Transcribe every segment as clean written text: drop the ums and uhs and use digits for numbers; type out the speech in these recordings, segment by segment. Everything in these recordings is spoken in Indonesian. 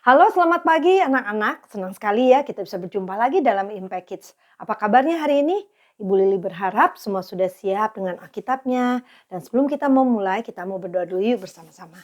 Halo, selamat pagi anak-anak. Senang sekali ya kita bisa berjumpa lagi dalam Impact Kids. Apa kabarnya hari ini? Ibu Lili berharap semua sudah siap dengan Alkitabnya. Dan sebelum kita memulai, kita mau berdoa dulu yuk bersama-sama.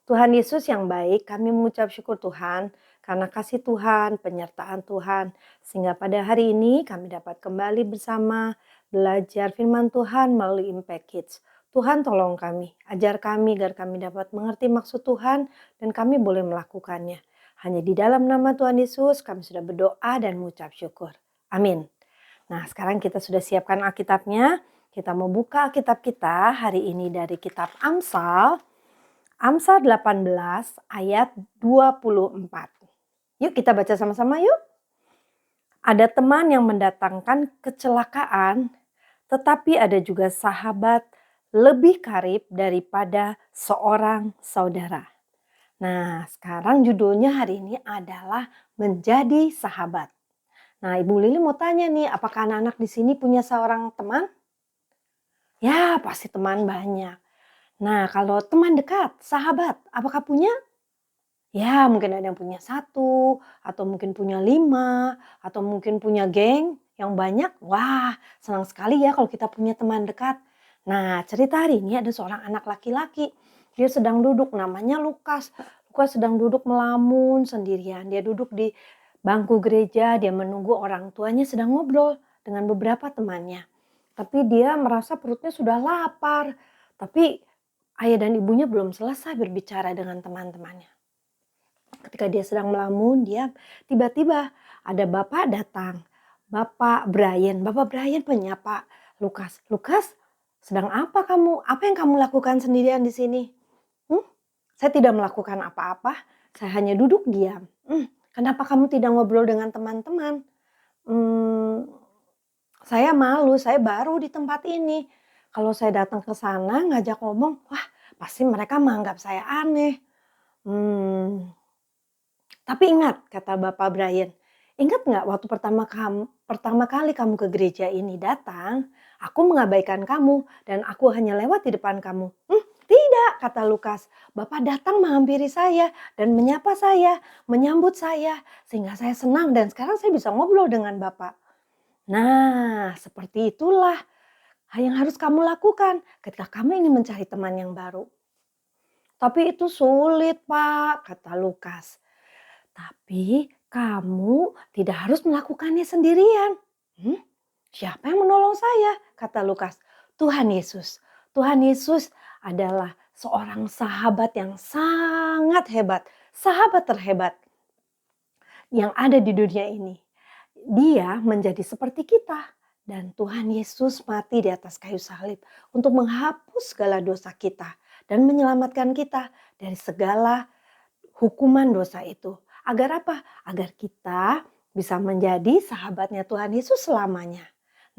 Tuhan Yesus yang baik, kami mengucap syukur Tuhan karena kasih Tuhan, penyertaan Tuhan. Sehingga pada hari ini kami dapat kembali bersama belajar firman Tuhan melalui Impact Kids. Tuhan tolong kami, ajar kami agar kami dapat mengerti maksud Tuhan dan kami boleh melakukannya. Hanya di dalam nama Tuhan Yesus kami sudah berdoa dan mengucap syukur. Amin. Nah, sekarang kita sudah siapkan Alkitabnya. Kita mau buka Alkitab kita hari ini dari kitab Amsal. Amsal 18 ayat 24. Yuk kita baca sama-sama yuk. Ada teman yang mendatangkan kecelakaan, tetapi ada juga sahabat lebih karib daripada seorang saudara. Nah, sekarang judulnya hari ini adalah menjadi sahabat. Nah, Ibu Lili mau tanya nih, apakah anak-anak di sini punya seorang teman? Ya, pasti teman banyak. Nah, kalau teman dekat, sahabat, apakah punya? Ya, mungkin ada yang punya satu, atau mungkin punya 5, atau mungkin punya geng yang banyak. Wah, senang sekali ya kalau kita punya teman dekat. Nah, cerita hari ini ada seorang anak laki-laki. Dia sedang duduk, namanya Lukas. Lukas sedang duduk melamun sendirian. Dia duduk di bangku gereja, dia menunggu orang tuanya sedang ngobrol dengan beberapa temannya. Tapi dia merasa perutnya sudah lapar. Tapi ayah dan ibunya belum selesai berbicara dengan teman-temannya. Ketika dia sedang melamun, dia tiba-tiba ada bapak datang. Bapak Brian menyapa Lukas. Lukas, sedang apa kamu? Apa yang kamu lakukan sendirian di sini? Hmm? Saya tidak melakukan apa-apa. Saya hanya duduk diam. Kenapa kamu tidak ngobrol dengan teman-teman? Hmm, saya malu, saya baru di tempat ini. Kalau saya datang ke sana ngajak ngomong, wah pasti mereka menganggap saya aneh. Hmm, tapi ingat, kata Bapak Brian, ingat nggak waktu pertama kali kamu ke gereja ini datang, aku mengabaikan kamu dan aku hanya lewat di depan kamu. Tidak, kata Lukas. Bapak datang menghampiri saya dan menyapa saya, menyambut saya, sehingga saya senang dan sekarang saya bisa ngobrol dengan Bapak. Nah, seperti itulah yang harus kamu lakukan ketika kamu ingin mencari teman yang baru. Tapi itu sulit, Pak, kata Lukas. Tapi kamu tidak harus melakukannya sendirian. Hmm? Siapa yang menolong saya? Kata Lukas. Tuhan Yesus. Tuhan Yesus adalah seorang sahabat yang sangat hebat. Sahabat terhebat yang ada di dunia ini. Dia menjadi seperti kita. Dan Tuhan Yesus mati di atas kayu salib untuk menghapus segala dosa kita dan menyelamatkan kita dari segala hukuman dosa itu. Agar apa? Agar kita bisa menjadi sahabatnya Tuhan Yesus selamanya.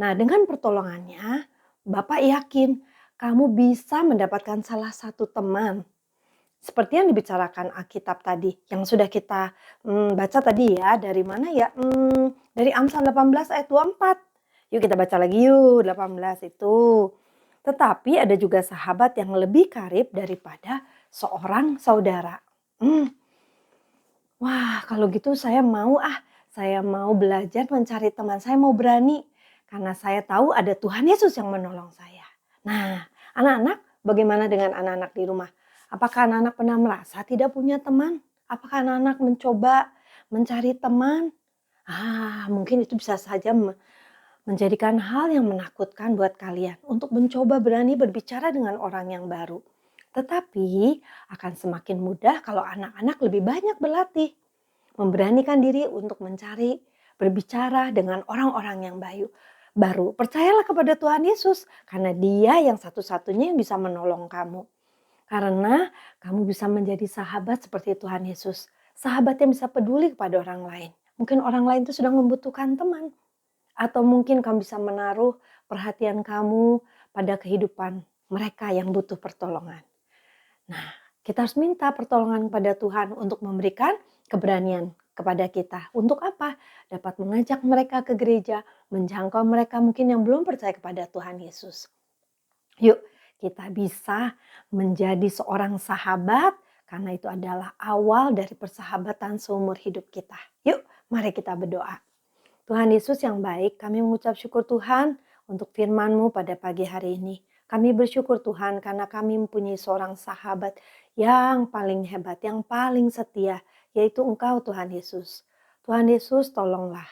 Nah, dengan pertolongannya, Bapak yakin kamu bisa mendapatkan salah satu teman. Seperti yang dibicarakan Alkitab tadi, yang sudah kita baca tadi ya, dari mana ya? Dari Amsal 18 ayat 24. Yuk kita baca lagi yuk, 18 itu. Tetapi ada juga sahabat yang lebih karib daripada seorang saudara. Hmm, Wah, kalau gitu saya mau belajar mencari teman, saya mau berani. Karena saya tahu ada Tuhan Yesus yang menolong saya. Nah, anak-anak, bagaimana dengan anak-anak di rumah? Apakah anak-anak pernah merasa tidak punya teman? Apakah anak-anak mencoba mencari teman? Mungkin itu bisa saja menjadikan hal yang menakutkan buat kalian untuk mencoba berani berbicara dengan orang yang baru. Tetapi akan semakin mudah kalau anak-anak lebih banyak berlatih, memberanikan diri untuk mencari, berbicara dengan orang-orang yang baru. Percayalah kepada Tuhan Yesus karena Dia yang satu-satunya yang bisa menolong kamu. Karena kamu bisa menjadi sahabat seperti Tuhan Yesus. Sahabat yang bisa peduli kepada orang lain. Mungkin orang lain itu sedang membutuhkan teman. Atau mungkin kamu bisa menaruh perhatian kamu pada kehidupan mereka yang butuh pertolongan. Nah, kita harus minta pertolongan kepada Tuhan untuk memberikan keberanian kepada kita. Untuk apa? Dapat mengajak mereka ke gereja, menjangkau mereka mungkin yang belum percaya kepada Tuhan Yesus. Yuk, kita bisa menjadi seorang sahabat karena itu adalah awal dari persahabatan seumur hidup kita. Yuk, mari kita berdoa. Tuhan Yesus yang baik, kami mengucap syukur Tuhan untuk firman-Mu pada pagi hari ini. Kami bersyukur Tuhan karena kami mempunyai seorang sahabat yang paling hebat, yang paling setia, yaitu Engkau Tuhan Yesus. Tuhan Yesus, tolonglah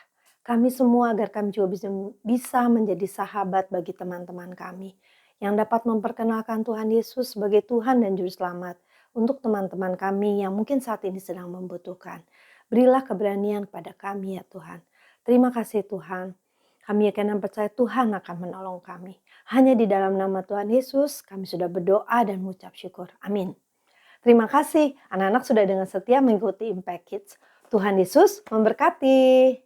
kami semua agar kami juga bisa menjadi sahabat bagi teman-teman kami yang dapat memperkenalkan Tuhan Yesus sebagai Tuhan dan Juru Selamat untuk teman-teman kami yang mungkin saat ini sedang membutuhkan. Berilah keberanian kepada kami ya Tuhan. Terima kasih Tuhan. Kami yakin dan percaya Tuhan akan menolong kami. Hanya di dalam nama Tuhan Yesus kami sudah berdoa dan mengucap syukur. Amin. Terima kasih anak-anak sudah dengan setia mengikuti Impact Kids. Tuhan Yesus memberkati.